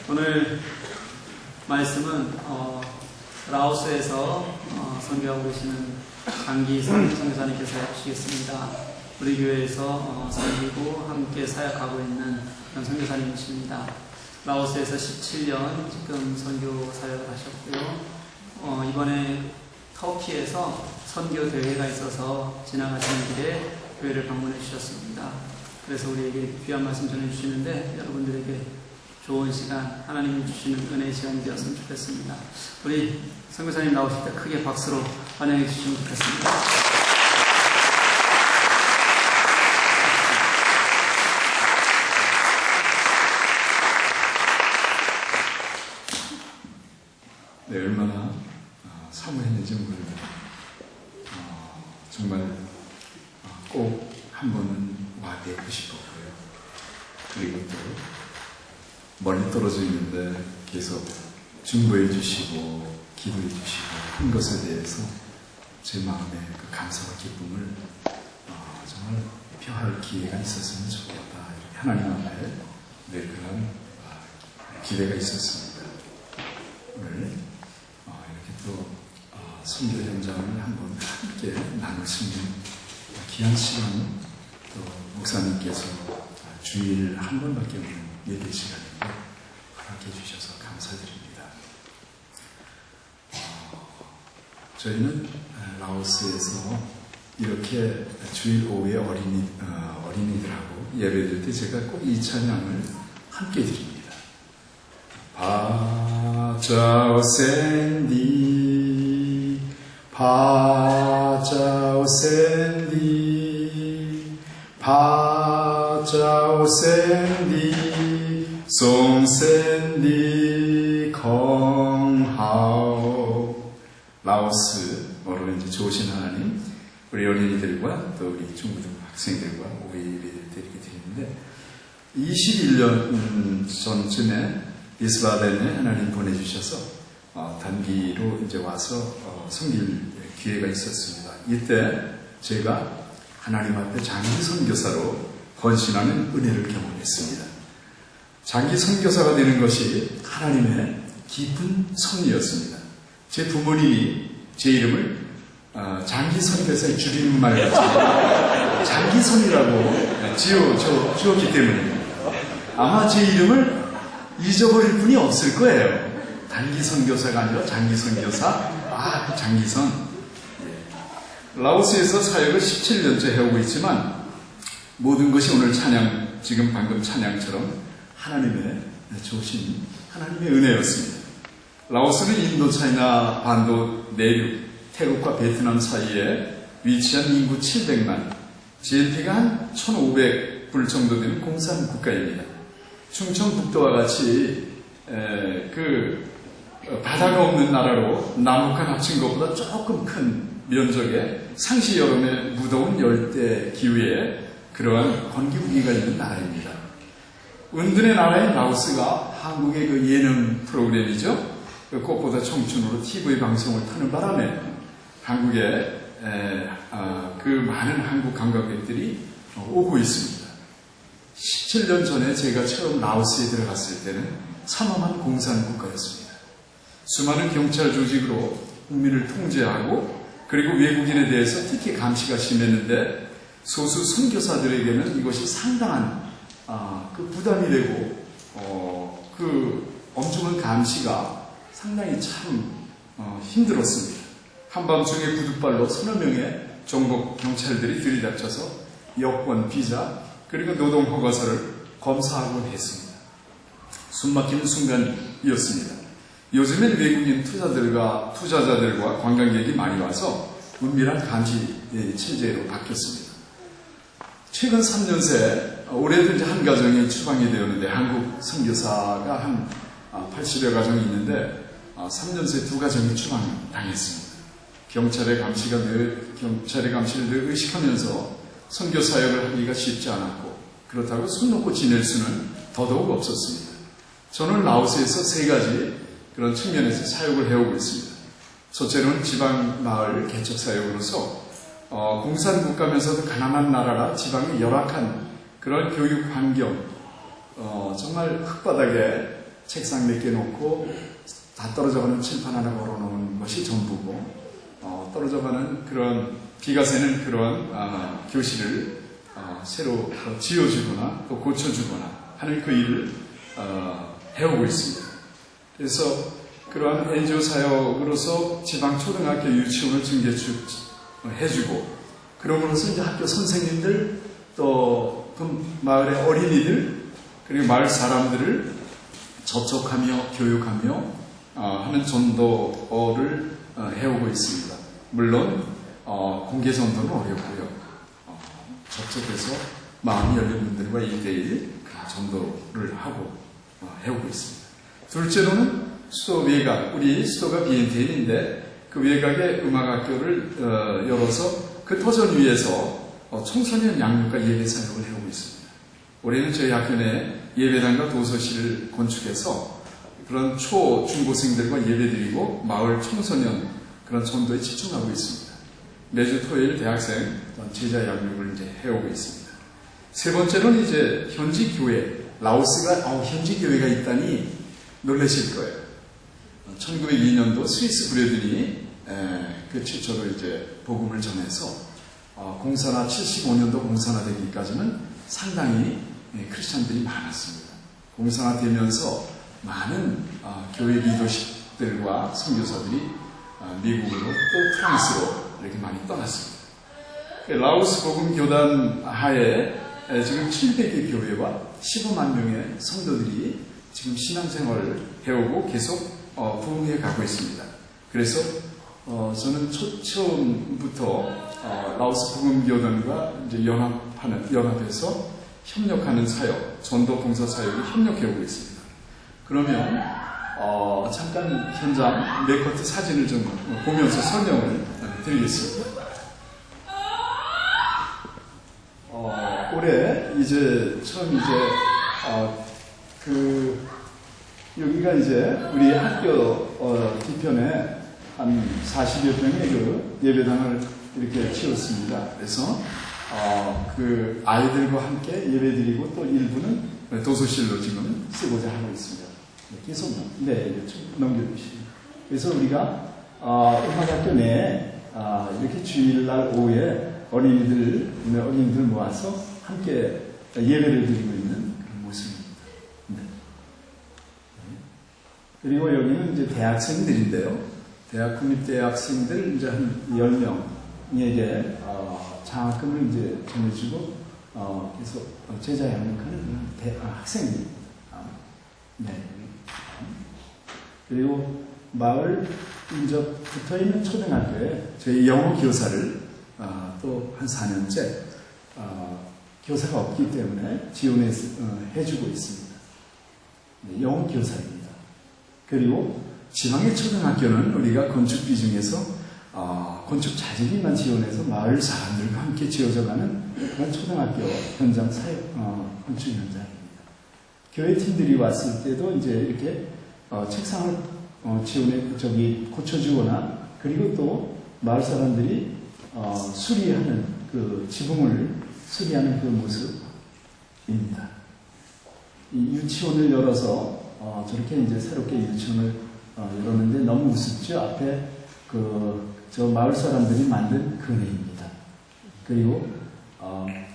오늘 말씀은 라오스에서 선교하고 계시는 장기선 선교사님께서 해주시겠습니다. 우리 교회에서 섬기고 함께 사역하고 있는 그런 선교사님이십니다. 라오스에서 17년 지금 선교 사역을 하셨고요. 이번에 터키에서 선교 대회가 있어서 지나가시는 길에 교회를 방문해 주셨습니다. 그래서 우리에게 귀한 말씀 전해주시는데 여러분들에게 좋은 시간, 하나님이 주시는 은혜의 시간이 되었으면 좋겠습니다. 우리 선교사님 나오실 때 크게 박수로 환영해 주시면 좋겠습니다. 네, 얼마나 사모했는지 모릅니다. 정말 꼭 한 번은 와 뵙고 싶었고요. 그리고 또 멀리 떨어져 있는데 계속 중보해 주시고 기도해 주시고 한 것에 대해서 제 마음에 그 감사와 기쁨을 정말 표할 기회가 있었으면 좋겠다. 이렇게 하나님 앞에 늘 그런 기대가 있었습니다. 오늘 이렇게 또 선교 현장을 한번 함께 나눌 수 있는 귀한 시간, 또 목사님께서 주일 한 번밖에 없는 예배 시간인데 허락해 주셔서 감사드립니다. 저희는 라오스에서 이렇게 주일 오후에 어린이들하고 예배드릴 때 제가 꼭 이 찬양을 함께 드립니다. 바자오센디 바자오센디 바자오센디 송센디 컹하오. 라오스어로 이제 좋으신 하나님, 우리 어린이들과 또 우리 중고등 학생들과 오후에 예배를 드리게 드리는데 21년 전쯤에 이스바덴에 하나님 보내주셔서 단기로 이제 와서 섬길 기회가 있었습니다. 이때 제가 하나님 앞에 장기 선교사로 헌신하는 은혜를 경험했습니다. 장기 선교사가 되는 것이 하나님의 깊은 섭리였습니다. 제 부모님이 제 이름을 장기 선교사의 줄임말 같이 장기선이라고 지었기 때문입니다. 아마 제 이름을 잊어버릴 분이 없을 거예요. 단기 선교사가 아니라 장기 선교사. 장기선. 라오스에서 사역을 17년째 해오고 있지만 모든 것이 오늘 찬양, 지금 방금 찬양처럼 하나님의 좋으신 하나님의 은혜였습니다. 라오스는 인도 차이나 반도 내륙, 태국과 베트남 사이에 위치한 인구 700만, GNP가 한 1,500불 정도 되는 공산 국가입니다. 충청북도와 같이 바다가 없는 나라로 남북한 합친 것보다 조금 큰 면적에 상시 여름에 무더운 열대 기후에 그러한 건기후기가 있는 나라입니다. 은둔의 나라인 라오스가 한국의 그 예능 프로그램이죠. 꽃보다 청춘으로 TV 방송을 타는 바람에 한국에 그 많은 한국 관광객들이 오고 있습니다. 17년 전에 제가 처음 라오스에 들어갔을 때는 삼엄한 공산국가였습니다. 수많은 경찰 조직으로 국민을 통제하고 그리고 외국인에 대해서 특히 감시가 심했는데 소수 선교사들에게는 이것이 상당한 그 부담이 되고 그 엄중한 감시가 상당히 참 힘들었습니다. 한밤중에 구둣발로 서너 명의 정복 경찰들이 들이닥쳐서 여권, 비자 그리고 노동 허가서를 검사하곤 했습니다. 숨막히는 순간이었습니다. 요즘엔 외국인 투자자들과 관광객이 많이 와서 은밀한 감시 체제로 바뀌었습니다. 최근 3년 새 올해도 이제 한 가정이 추방이 되었는데 한국 선교사가 한 80여 가정이 있는데 3년 새 2가정이 추방당했습니다. 경찰의 감시를 늘 의식하면서 선교 사역을 하기가 쉽지 않았고 그렇다고 손 놓고 지낼 수는 더더욱 없었습니다. 저는 라오스에서 3가지 그런 측면에서 사역을 해오고 있습니다. 첫째로는 지방 마을 개척 사역으로서 공산국가면서도 가난한 나라라 지방의 열악한 그런 교육 환경, 정말 흙바닥에 책상 몇 개 놓고 다 떨어져가는 칠판 하나 걸어놓은 것이 전부고, 떨어져가는 그런 비가 새는 그런 교실을 새로 지어주거나 또 고쳐주거나 하는 그 일을 해오고 있습니다. 그래서 그러한 NGO 사역으로서 지방 초등학교 유치원을 해주고, 그러므로서 이제 학교 선생님들 또 그 마을의 어린이들 그리고 마을 사람들을 접촉하며 교육하며 하는 전도를 해오고 있습니다. 물론 공개 전도는 어렵고요. 접촉해서 마음이 열린 분들과 1대1 전도를 하고 해오고 있습니다. 둘째로는 수도 외곽, 우리 수도가 BNTN인데 그 외곽에 음악학교를 열어서 그 터전 위에서 청소년 양육과 예배 사역을 해오고 있습니다. 올해는 저희 학교 내 예배당과 도서실을 건축해서 그런 초, 중고생들과 예배드리고 마을 청소년 그런 전도에 집중하고 있습니다. 매주 토요일 대학생 제자 양육을 이제 해오고 있습니다. 세 번째로는 이제 현지 교회, 라오스가 현지 교회가 있다니 놀라실 거예요. 1902년도 스위스 브레들이 그 최초로 이제 복음을 전해서 공산화 75년도 공산화되기까지는 상당히 크리스찬들이 많았습니다. 공산화되면서 많은 교회 리더십들과 선교사들이 미국으로 또 프랑스로 이렇게 많이 떠났습니다. 라오스 복음 교단 하에 지금 700개 교회와 15만 명의 성도들이 지금 신앙생활을 해오고 계속 부흥해 가고 있습니다. 그래서 저는 처음부터 라오스 복음교단과 이제 연합해서 협력하는 사역, 전도 봉사 사역을 협력해 오고 있습니다. 그러면 잠깐 현장 네커트 사진을 좀 보면서 설명을 드리겠습니다. 올해 이제 처음 여기가 이제 우리 학교 뒤편에 한 40여 평의 그 예배당을 이렇게 치웠습니다. 그래서 그 아이들과 함께 예배드리고 또 일부는 도서실로 지금 쓰고자 하고 있습니다. 계속 넘겨주시죠. 그래서 우리가 음악학교 내에 이렇게 주일날 오후에 어린이들 모아서 함께 예배를 드리고 있는 그런 모습입니다. 네. 그리고 여기는 이제 대학생들인데요. 대학 국립대학생들 이제 한 10명에게 장학금을 이제 전해주고 계속 제자 양육하는 학생입니다. 네. 그리고 마을 인접 붙어 있는 초등학교에 저희 영어 교사를 또 한 4년째 교사가 없기 때문에 해주고 있습니다. 네, 영어 교사입니다. 그리고 지방의 초등학교는 우리가 건축비 중에서 건축 자재비만 지원해서 마을 사람들과 함께 지어져가는 그런 초등학교 현장 건축 현장입니다. 교회 팀들이 왔을 때도 이제 이렇게 책상을 고쳐주거나 그리고 또 마을 사람들이 수리하는 그 지붕을 수리하는 그 모습입니다. 이 유치원을 열어서 저렇게 이제 새롭게 유치원을 열었는데 너무 우습죠. 앞에 저 마을 사람들이 만든 근혜입니다. 그리고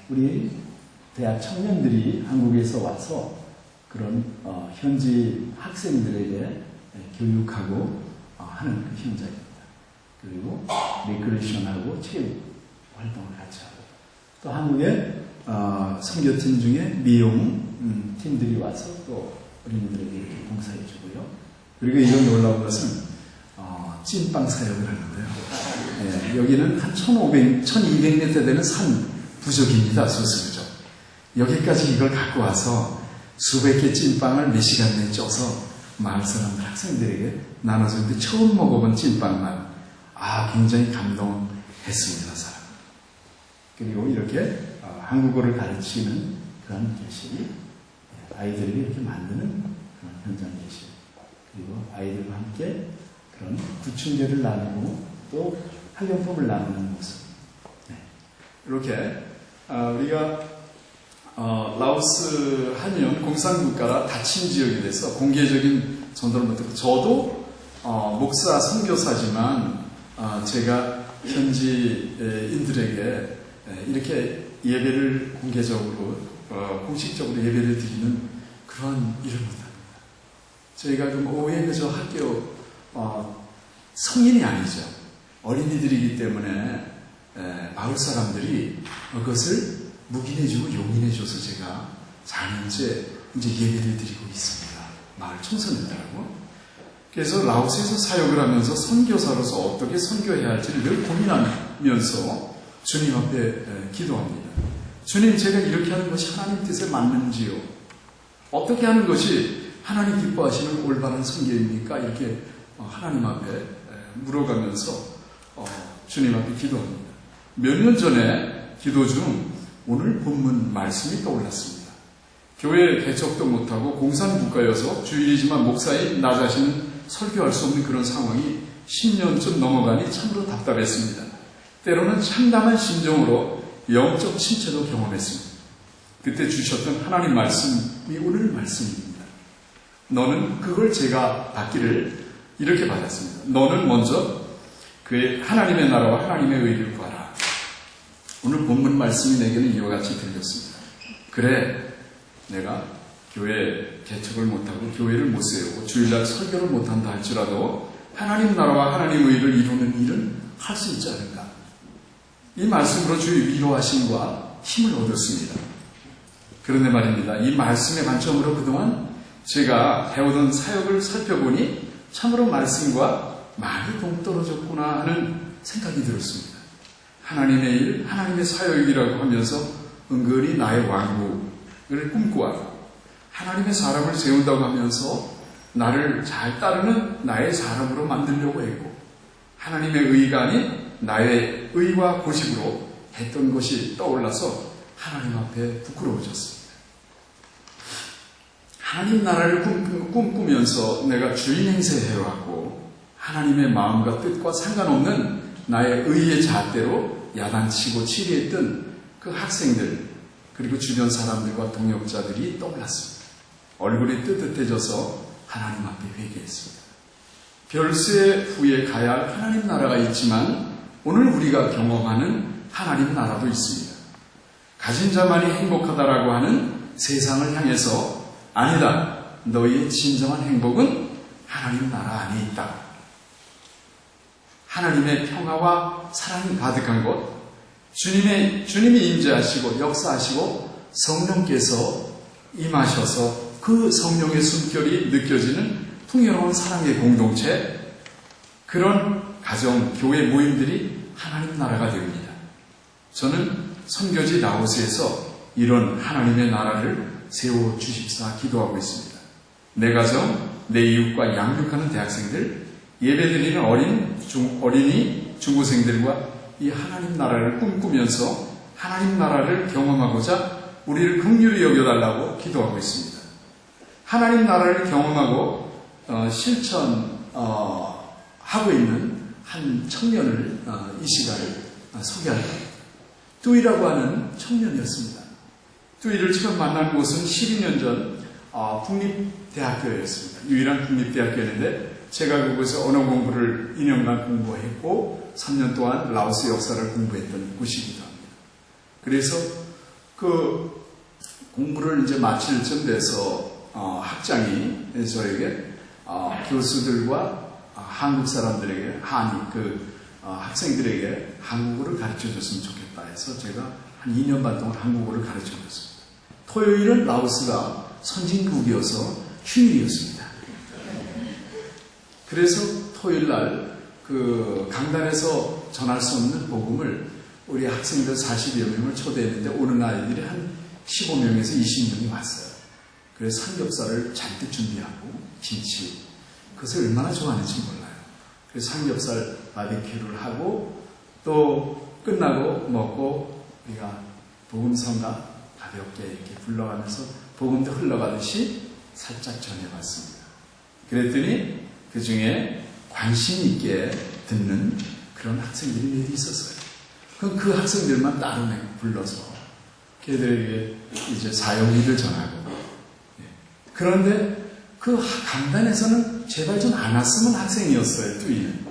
우리 대학 청년들이 한국에서 와서 그런 현지 학생들에게 교육하고 하는 그 현장입니다. 그리고 리크레이션하고 체육 활동을 같이 하고 또 한국의 선교팀 중에 미용 팀들이 와서 또 어린이들에게 이렇게 봉사해 주고요. 그리고 이런 놀라운 것은 찐빵 사역을 하는데요. 네, 여기는 한 1200m 되는 산 부족입니다. 수수부족. 여기까지 이걸 갖고 와서 수백 개 찐빵을 몇 시간 내에 쪄서 마을 사람들 학생들에게 나눠주는데 처음 먹어본 찐빵만 굉장히 감동했습니다. 사람. 그리고 이렇게 한국어를 가르치는 그런 교실이 아이들에게 이렇게 만드는 그런 현장 교실. 그리고 아이들과 함께 그런 구충제를 나누고 또 학용법을 나누는 모습. 네. 이렇게 우리가 라오스 한의원 공산국가라 닫힌 지역이 돼서 공개적인 전도를 못했고, 저도 목사 선교사지만 제가 현지인들에게 이렇게 예배를 공개적으로 공식적으로 예배를 드리는 그런 일을 못합니다. 저희가 좀 오해 그저 학교 성인이 아니죠. 어린이들이기 때문에 마을 사람들이 그것을 묵인해주고 용인해줘서 제가 4년째 이제 예배를 드리고 있습니다. 마을 청소년들하고. 그래서 라오스에서 사역을 하면서 선교사로서 어떻게 선교해야 할지를 늘 고민하면서 주님 앞에 기도합니다. 주님, 제가 이렇게 하는 것이 하나님 뜻에 맞는지요? 어떻게 하는 것이 하나님 기뻐하시는 올바른 선교입니까? 이렇게 하나님 앞에 물어가면서 주님 앞에 기도합니다. 몇 년 전에 기도 중 오늘 본문 말씀이 떠올랐습니다. 교회 개척도 못하고 공산국가여서 주일이지만 목사인 나 자신은 설교할 수 없는 그런 상황이 10년쯤 넘어가니 참으로 답답했습니다. 때로는 참담한 심정으로 영적 침체도 경험했습니다. 그때 주셨던 하나님 말씀이 오늘 말씀입니다. 너는 그걸 제가 받기를 이렇게 받았습니다. 너는 먼저 그의 하나님의 나라와 하나님의 의를 구하라. 오늘 본문 말씀이 내게는 이와 같이 들렸습니다. 그래, 내가 교회 개척을 못하고 교회를 못 세우고 주일날 설교를 못한다 할지라도 하나님 나라와 하나님 의를 이루는 일은 할 수 있지 않을까. 이 말씀으로 주의 위로하심과 힘을 얻었습니다. 그런데 말입니다. 이 말씀의 관점으로 그동안 제가 해오던 사역을 살펴보니 참으로 말씀과 많이 동떨어졌구나 하는 생각이 들었습니다. 하나님의 일, 하나님의 사역이라고 하면서 은근히 나의 왕국을 꿈꾸하고 하나님의 사람을 세운다고 하면서 나를 잘 따르는 나의 사람으로 만들려고 했고 하나님의 의가 아닌 나의 의와 고집으로 했던 것이 떠올라서 하나님 앞에 부끄러워졌습니다. 하나님 나라를 꿈꾸면서 내가 주인 행세해왔고 하나님의 마음과 뜻과 상관없는 나의 의의 잣대로 야단치고 치리했던 그 학생들 그리고 주변 사람들과 동역자들이 떠올랐습니다. 얼굴이 뜨뜻해져서 하나님 앞에 회개했습니다. 별세 후에 가야 할 하나님 나라가 있지만 오늘 우리가 경험하는 하나님 나라도 있습니다. 가진 자만이 행복하다라고 하는 세상을 향해서 아니다. 너희의 진정한 행복은 하나님 나라 안에 있다. 하나님의 평화와 사랑이 가득한 곳, 주님이 임재하시고 역사하시고 성령께서 임하셔서 그 성령의 숨결이 느껴지는 풍요로운 사랑의 공동체, 그런 가정, 교회 모임들이 하나님 나라가 됩니다. 저는 선교지 라오스에서 이런 하나님의 나라를 세워주십사 기도하고 있습니다. 내 가정, 내 이웃과 양육하는 대학생들, 예배드리는 어린이, 중고생들과 이 하나님 나라를 꿈꾸면서 하나님 나라를 경험하고자 우리를 긍휼히 여겨달라고 기도하고 있습니다. 하나님 나라를 경험하고 실천하고 있는 한 청년을 이 시간을 소개할 겁니다. 뚜이라고 하는 청년이었습니다. 뚜이를 처음 만난 곳은 12년 전 국립대학교였습니다. 유일한 국립대학교였는데 제가 그곳에서 언어 공부를 2년간 공부했고 3년 동안 라오스 역사를 공부했던 곳이기도 합니다. 그래서 그 공부를 이제 마칠 쯤 돼서 학장이 저에게 교수들과 한국 사람들에게 학생들에게 한국어를 가르쳐 줬으면 좋겠다 해서 제가 한 2년 반 동안 한국어를 가르쳐 줬습니다. 토요일은 라오스가 선진국이어서 휴일이었습니다. 그래서 토요일날 그 강단에서 전할 수 없는 복음을 우리 학생들 40여 명을 초대했는데 오는 아이들이 한 15명에서 20명이 왔어요. 그래서 삼겹살을 잔뜩 준비하고 김치, 그것을 얼마나 좋아하는지 몰라요. 그래서 삼겹살 바비큐를 하고 또 끝나고 먹고 우리가 복음성가 가볍게 이렇게 불러가면서 복음도 흘러가듯이 살짝 전해봤습니다. 그랬더니 그 중에 관심 있게 듣는 그런 학생들이 몇 있었어요. 그럼 그 학생들만 따로 불러서 걔들에게 이제 사용일을 전하고. 그런데 그 강단에서는 제발 좀 안 왔으면 학생이었어요, 뚜이는.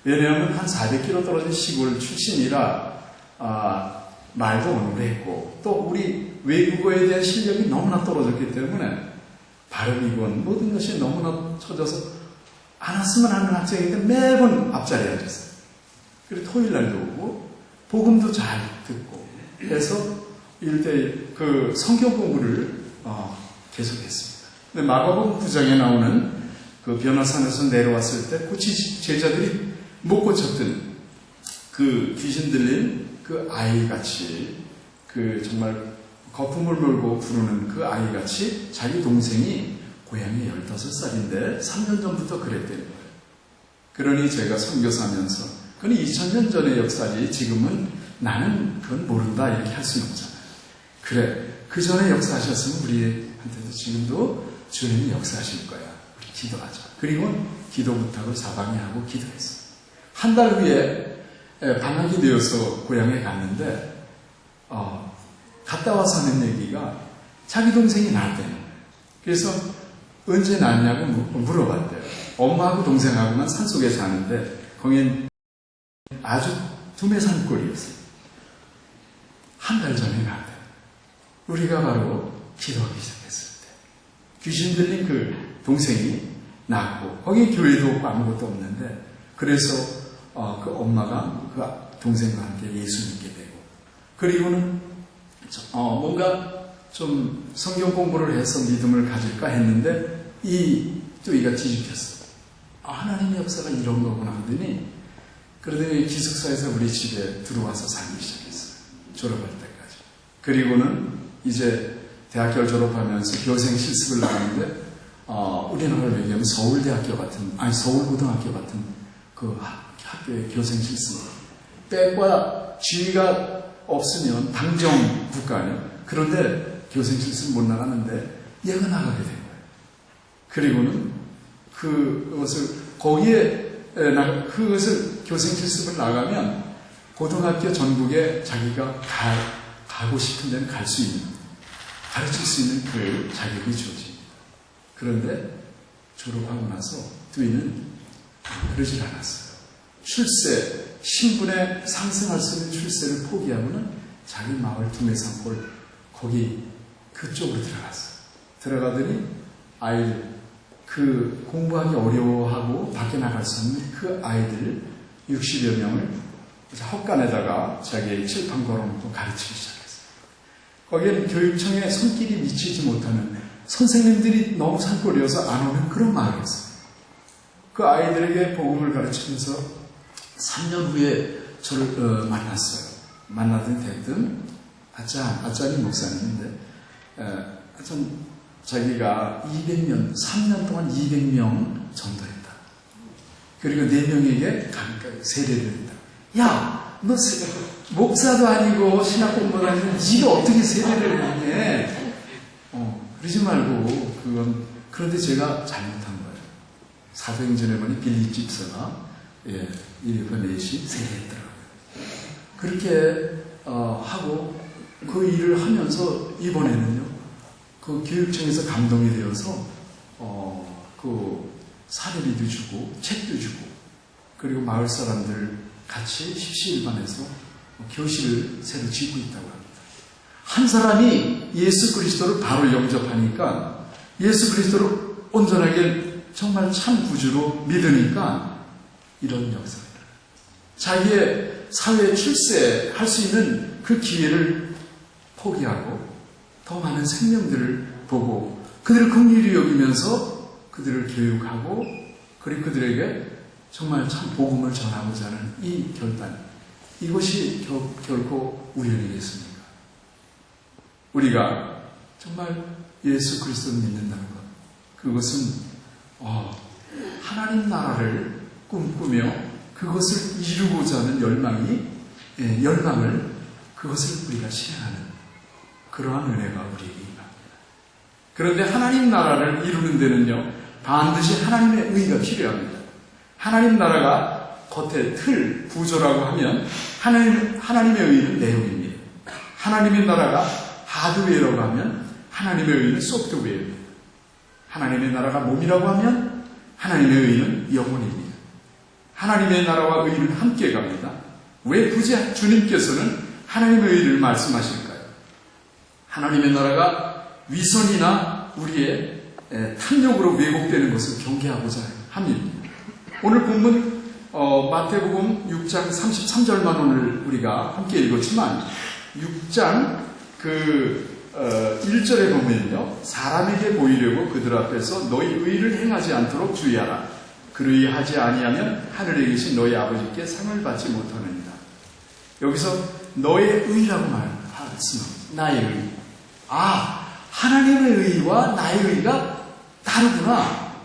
왜냐하면 한 400km 떨어진 시골 출신이라, 말도 어느 했고, 또 우리 외국어에 대한 실력이 너무나 떨어졌기 때문에 발음이건 모든 것이 너무나 처져서 안 왔으면 하는 학생인데 매번 앞자리에 앉았어요. 그리고 토요일 날도 오고, 복음도 잘 듣고, 해서 일대 그 성경 공부를 계속했습니다. 근데 마가복음 9장에 나오는 그 변화산에서 내려왔을 때 고치 제자들이 못 고쳤던 그 귀신 들린 그 아이같이 그 정말 거품을 몰고 부르는 그 아이같이 자기 동생이 고향이 15살인데 3년 전부터 그랬다는 거예요. 그러니 제가 선교사하면서 그건 2000년 전의 역사지 지금은 나는 그건 모른다 이렇게 할 수는 없잖아요. 그래, 그 전에 역사하셨으면 우리한테도 지금도 주님이 역사하실 거야. 우리 기도하자. 그리고 기도 부탁을 사방에 하고 기도했어요. 한 달 후에 방학이 되어서 고향에 갔는데 갔다 와서 하는 얘기가 자기 동생이 낳았대요. 그래서 언제 낳았냐고 물어봤대요. 엄마하고 동생하고만 산속에 사는데 거긴 아주 두메 산골이었어요. 한 달 전에 낳았대요. 우리가 바로 기도하기 시작했을 때 귀신 들린 그 동생이 낳고 거기 교회도 없고 아무것도 없는데 그래서 그 엄마가 그 동생과 함께 예수 믿게 되고 그리고는 뭔가 좀 성경 공부를 해서 믿음을 가질까 했는데 이 뚜이가 뒤집혔어. 하나님의 역사가 이런 거구나 하더니 그러더니 기숙사에서 우리 집에 들어와서 살기 시작했어요. 졸업할 때까지. 그리고는 이제 대학교를 졸업하면서 교생 실습을 나가는데 우리나라로 얘기하면 서울대학교 같은 서울고등학교 같은 그 학교의 교생 실습. 백과 지위가 없으면 당정 국가 아니에요. 그런데 교생 실습 못 나가는데 얘가 나가게 된 거예요. 그리고는 그것을 교생 실습을 나가면 고등학교 전국에 자기가 가고 싶은 데는 갈 수 있는, 가르칠 수 있는 그 자격이 주어집니다. 그런데 졸업하고 나서 뚜이는 그러질 않았어요. 출세, 신분에 상승할 수 있는 출세를 포기하고는 자기 마을 두메산골 거기 그쪽으로 들어갔어요. 들어가더니 아이들 그 공부하기 어려워하고 밖에 나갈 수 없는 그 아이들 60여 명을 헛간에다가 자기의 칠판 걸어놓고 가르치기 시작했어요. 거기에는 교육청에 손길이 미치지 못하는 선생님들이 너무 산골이어서 안 오는 그런 마을이었어요. 그 아이들에게 복음을 가르치면서 3년 후에 저를 만났어요. 만나더니 대뜸 아짜니 목사님인데 하여튼 자기가 3년 동안 200명 전도했다. 그리고 4명에게 세례를 했다. 야, 너 목사도 아니고 신학 공부도 아니고 네가 어떻게 세례를 했냐? 그러지 말고 그런데 제가 잘못한 거예요. 사도행전에 보니 빌립 집사가 1번 4시 세례했더라고요. 그렇게 하고 그 일을 하면서 이번에는요. 그 교육청에서 감동이 되어서 그 사례비도 주고 책도 주고 그리고 마을 사람들 같이 십시일반에서 교실을 새로 짓고 있다고 합니다. 한 사람이 예수 그리스도를 바로 영접하니까 예수 그리스도를 온전하게 정말 참 구주로 믿으니까 이런 역사가 일어나요. 자기의 사회에 출세할 수 있는 그 기회를 포기하고 더 많은 생명들을 보고 그들을 긍휼히 여기면서 그들을 교육하고 그리고 그들에게 정말 참 복음을 전하고자 하는 이 결단, 이것이 결코 우연이겠습니까? 우리가 정말 예수 그리스도를 믿는다는 것, 그것은 하나님 나라를 꿈꾸며 그것을 이루고자 하는 열망을 그것을 우리가 실행하는 그러한 은혜가 우리에게 임합니다. 그런데 하나님 나라를 이루는 데는요, 반드시 하나님의 의가 필요합니다. 하나님 나라가 겉에 틀, 구조라고 하면 하나님의 의는 내용입니다. 하나님의 나라가 하드웨어라고 하면 하나님의 의는 소프트웨어입니다. 하나님의 나라가 몸이라고 하면 하나님의 의는 영혼입니다. 하나님의 나라와 의는 함께 갑니다. 왜 굳이 주님께서는 하나님의 의를 말씀하실까요? 하나님의 나라가 위선이나 우리의 탐욕으로 왜곡되는 것을 경계하고자 합니다. 오늘 본문 마태복음 6장 33절만 오늘 우리가 함께 읽었지만 6장 1절에 보면요. 사람에게 보이려고 그들 앞에서 너희 의를 행하지 않도록 주의하라. 그리하지 아니하면 하늘에 계신 너희 아버지께 상을 받지 못하느니라. 여기서 너의 의라고 말씀합니다. 나의 의. 하나님의 의와 나의 의가 다르구나.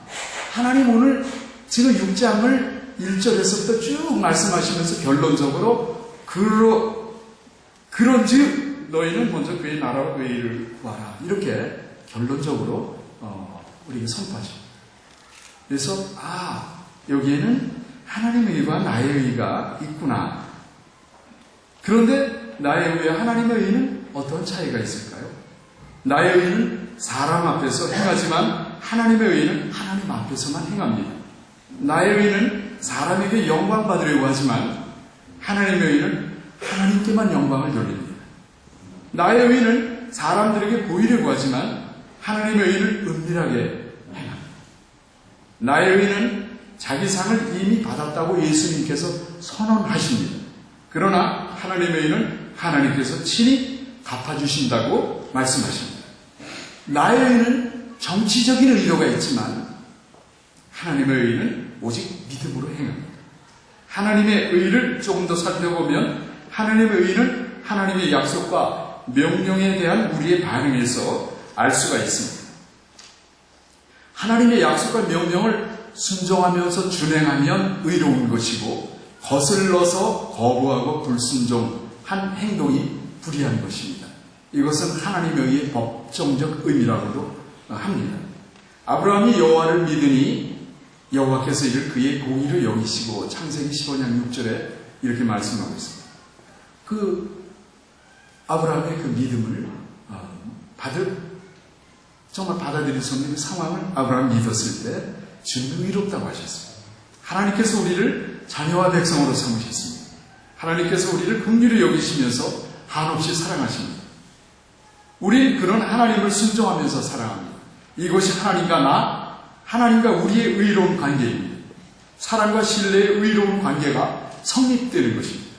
하나님 오늘 지금 6장을 1절에서부터 쭉 말씀하시면서 결론적으로 그런즉 너희는 먼저 그의 나라와 그의 의를 구하라. 이렇게 결론적으로 우리가 선포하죠. 그래서 여기에는 하나님의 의와 나의 의가 있구나. 그런데 나의 의와 하나님의 의는 어떤 차이가 있을까요? 나의 의는 사람 앞에서 행하지만 하나님의 의는 하나님 앞에서만 행합니다. 나의 의는 사람에게 영광 받으려고 하지만 하나님의 의는 하나님께만 영광을 돌립니다. 나의 의는 사람들에게 보이려고 하지만 하나님의 의는 은밀하게 행합니다. 나의 의는 자기 상을 이미 받았다고 예수님께서 선언하십니다. 그러나 하나님의 의는 하나님께서 친히 갚아주신다고 말씀하십니다. 나의 의는 정치적인 의도가 있지만 하나님의 의는 오직 믿음으로 행합니다. 하나님의 의를 조금 더 살펴보면 하나님의 의는 하나님의 약속과 명령에 대한 우리의 반응에서 알 수가 있습니다. 하나님의 약속과 명령을 순종하면서 준행하면 의로운 것이고 거슬러서 거부하고 불순종한 행동이 불의한 것입니다. 이것은 하나님의 의의 법정적 의미라고도 합니다. 아브라함이 여호와를 믿으니 여호와께서 이를 그의 공의로 여기시고 창세기 15장 6절에 이렇게 말씀하고 있습니다. 아브라함의 그 믿음을 정말 받아들일 수 없는 상황을 아브라함이 믿었을 때 주님은 의롭다고 하셨습니다. 하나님께서 우리를 자녀와 백성으로 삼으셨습니다. 하나님께서 우리를 긍휼히 여기시면서 한없이 사랑하십니다. 우리는 그런 하나님을 순종하면서 사랑합니다. 이것이 하나님과 우리의 의로운 관계입니다. 사랑과 신뢰의 의로운 관계가 성립되는 것입니다.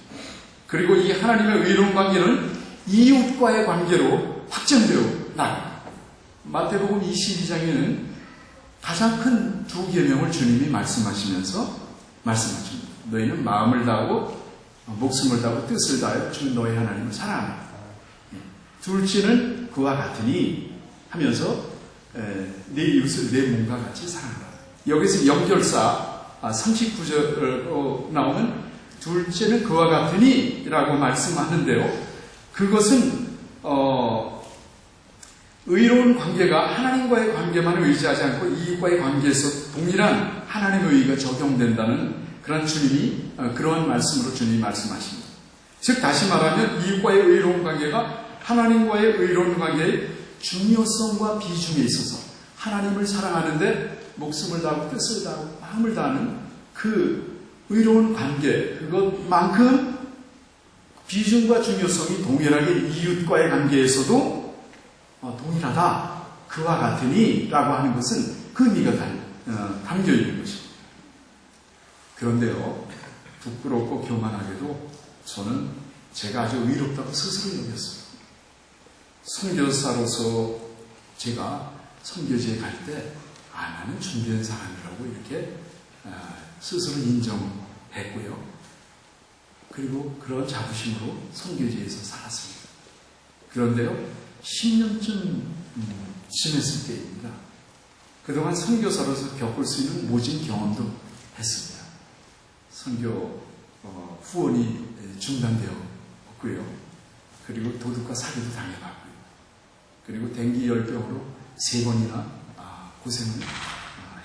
그리고 이 하나님의 의로운 관계는 이웃과의 관계로 확장되어 나갑니다. 마태복음 22장에는 가장 큰 두 계명을 주님이 말씀하시면서 말씀하십니다. 너희는 마음을 다하고 목숨을 다하고 뜻을 다하여 주 너희 하나님을 사랑하라. 둘째는 그와 같으니 하면서 내 이웃을 내 몸과 같이 사랑하라. 여기서 연결사 39절로 나오는 둘째는 그와 같으니 라고 말씀하는데요. 그것은 의로운 관계가 하나님과의 관계만 의지하지 않고 이웃과의 관계에서 동일한 하나님의 의가 적용된다는 그러한 말씀으로 주님이 말씀하십니다. 즉 다시 말하면 이웃과의 의로운 관계가 하나님과의 의로운 관계의 중요성과 비중에 있어서 하나님을 사랑하는데 목숨을 다하고 뜻을 다하고 마음을 다하는 그 의로운 관계, 그것만큼 비중과 중요성이 동일하게 이웃과의 관계에서도 동일하다. 그와 같으니 라고 하는 것은 그 의미가 담겨 있는 것입니다. 그런데요, 부끄럽고 교만하게도 저는 제가 아주 의롭다고 스스로 여겼어요. 선교사로서 제가 선교지에 갈 때 나는 준비된 사람이라고 이렇게 스스로 인정했고요. 그리고 그런 자부심으로 선교지에서 살았습니다. 그런데요, 10년쯤 지냈을 때입니다. 그동안 선교사로서 겪을 수 있는 모진 경험도 했습니다. 선교 후원이 중단되었고요. 그리고 도둑과 사기도 당해봤고요. 그리고 댕기 열병으로 3번이나 고생을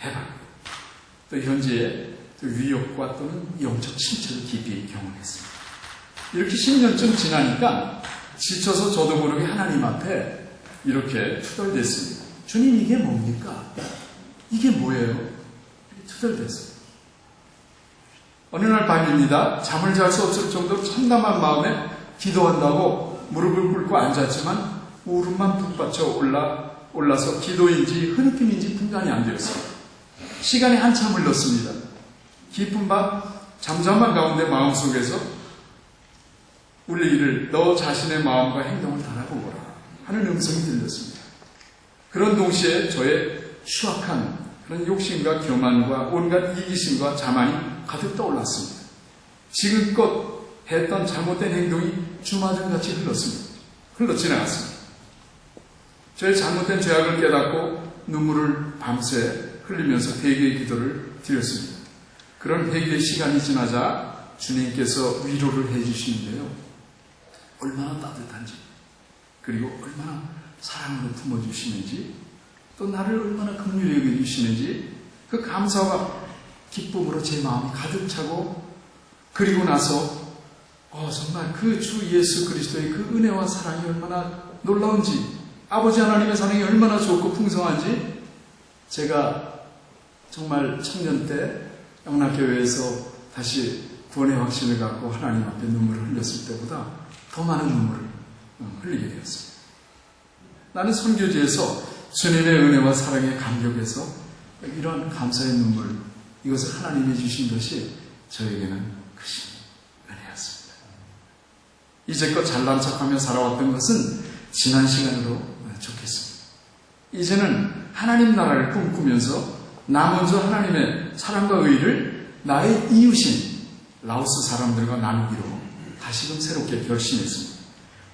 해봤고요. 또 현재 위협과 또는 영적 침체를 깊이 경험했습니다. 이렇게 10년쯤 지나니까 지쳐서 저도 모르게 하나님 앞에 이렇게 투덜댔습니다. 주님, 이게 뭡니까? 이게 뭐예요? 이렇게 투덜댔어요. 어느 날 밤입니다. 잠을 잘 수 없을 정도로 참담한 마음에 기도한다고 무릎을 꿇고 앉았지만 울음만 북받쳐 올라서 기도인지 흐느낌인지 분간이 안 되었어요. 시간이 한참 흘렀습니다. 깊은 밤 잠잠한 가운데 마음속에서 울리기를 너 자신의 마음과 행동을 달아보거라 하는 음성이 들렸습니다. 그런 동시에 저의 추악한 그런 욕심과 교만과 온갖 이기심과 자만이 가득 떠올랐습니다. 지금껏 했던 잘못된 행동이 주마등같이 흘러 지나갔습니다. 저의 잘못된 죄악을 깨닫고 눈물을 밤새 흘리면서 회개의 기도를 드렸습니다. 그런 회개의 시간이 지나자 주님께서 위로를 해주시는데요. 얼마나 따뜻한지, 그리고 얼마나 사랑으로 품어주시는지, 또 나를 얼마나 긍휼히 여겨주시는지 그 감사와 기쁨으로 제 마음이 가득 차고, 그리고 나서 정말 그 주 예수 그리스도의 그 은혜와 사랑이 얼마나 놀라운지, 아버지 하나님의 사랑이 얼마나 좋고 풍성한지, 제가 정말 청년 때 영락교회에서 다시 구원의 확신을 갖고 하나님 앞에 눈물을 흘렸을 때보다 더 많은 눈물을 흘리게 되었습니다. 나는 선교지에서 주님의 은혜와 사랑에 감격해서 이런 감사의 눈물, 이것을 하나님이 주신 것이 저에게는 크신 은혜였습니다. 이제껏 잘난 척하며 살아왔던 것은 지난 시간으로 좋겠습니다. 이제는 하나님 나라를 꿈꾸면서 나 먼저 하나님의 사랑과 의를 나의 이웃인 라오스 사람들과 나누기로 다시금 새롭게 결심했습니다.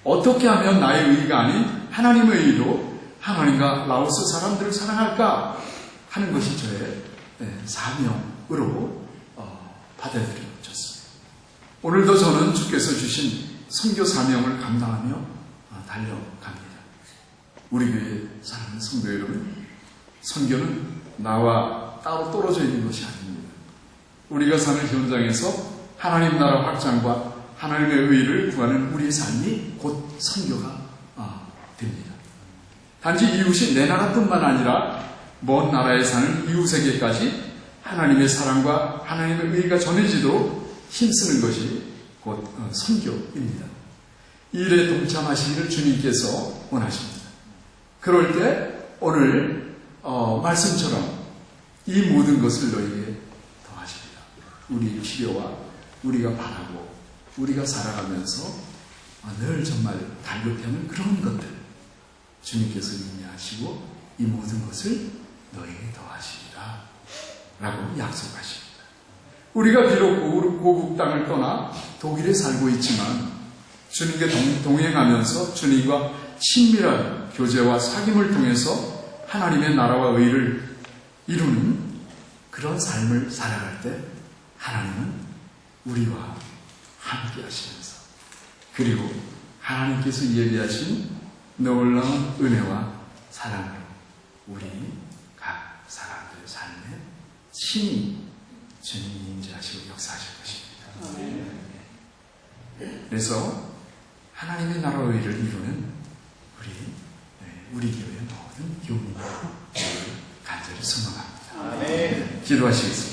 어떻게 하면 나의 의가 아닌 하나님의 의로 하나님과 라오스 사람들을 사랑할까 하는 것이 저의 사명으로 받아들여졌습니다. 오늘도 저는 주께서 주신 선교 사명을 감당하며 달려갑니다. 우리 교회 사랑하는 성도 여러분, 선교는 나와 따로 떨어져 있는 것이 아닙니다. 우리가 사는 현장에서 하나님 나라 확장과 하나님의 의를 구하는 우리의 삶이 곧 선교가 됩니다. 단지 이웃이 내 나라뿐만 아니라 먼 나라에 사는 이웃에게까지 하나님의 사랑과 하나님의 의가 전해지도록 힘쓰는 것이 곧 선교입니다. 이 일에 동참하시기를 주님께서 원하십니다. 그럴 때 오늘 말씀처럼 이 모든 것을 너희에게 더하십니다. 우리 필요와 우리가 바라고 우리가 살아가면서 늘 정말 달급해하는 그런 것들 주님께서 인내하시고 이 모든 것을 너희에게 더하시리라 라고 약속하십니다. 우리가 비록 고국 땅을 떠나 독일에 살고 있지만 주님께 동행하면서 주님과 친밀한 교제와 사귐을 통해서 하나님의 나라와 의를 이루는 그런 삶을 살아갈 때 하나님은 우리와 함께 하시면서, 그리고 하나님께서 예비하신 놀라운 은혜와 사랑으로 우리 각 사람들의 삶에 친히 주님이 임재하시고 역사하실 것입니다. 그래서 하나님의 나라의 의를 이루는 우리 교회의 모든 교민을 간절히 소망합니다. 기도하시겠습니다.